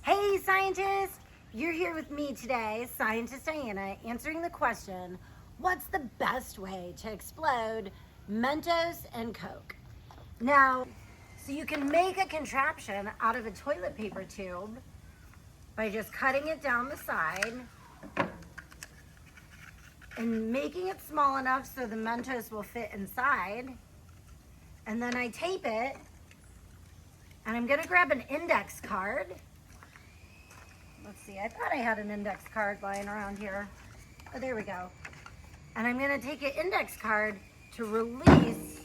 Hey scientists! You're here with me today, Scientist Diana, answering the question, what's the best way to explode Mentos and Coke? Now, so you can make a contraption out of a toilet paper tube by just cutting it down the side and making it small enough so the Mentos will fit inside. And then I tape it, and I'm gonna grab an index card. Let's see, I thought I had an index card lying around here. Oh, there we go. And I'm gonna take an index card to release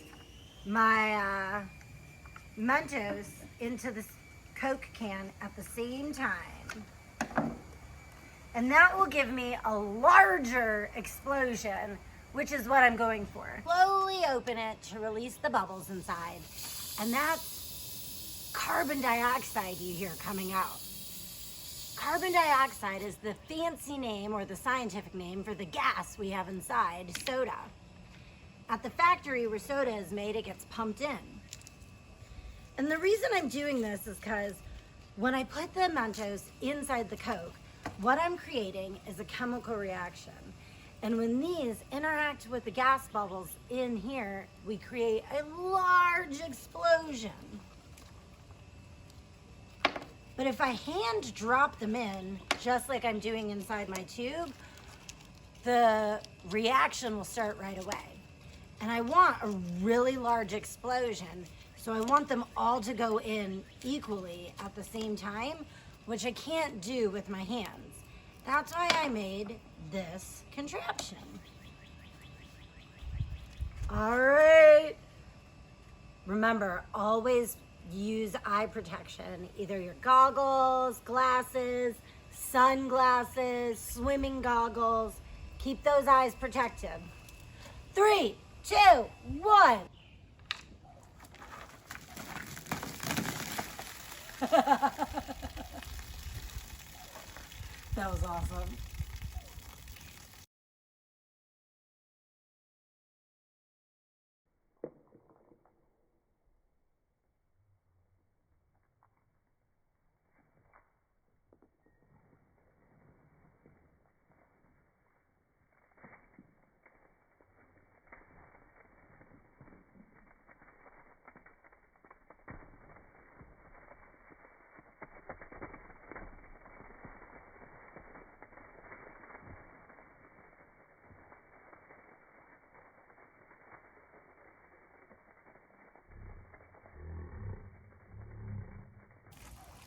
my Mentos into this Coke can at the same time. And that will give me a larger explosion, which is what I'm going for. Slowly open it to release the bubbles inside. And that's carbon dioxide you hear coming out. Carbon dioxide is the fancy name or the scientific name for the gas we have inside soda. At the factory where soda is made, it gets pumped in. And the reason I'm doing this is because when I put the Mentos inside the Coke, what I'm creating is a chemical reaction. And when these interact with the gas bubbles in here, we create a large explosion. But if I hand drop them in, just like I'm doing inside my tube, the reaction will start right away. And I want a really large explosion, so I want them all to go in equally at the same time, which I can't do with my hands. That's why I made this contraption. All right. Remember, always use eye protection, either your goggles, glasses, sunglasses, swimming goggles. Keep those eyes protected. 3, 2, 1. That was awesome.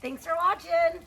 Thanks for watching.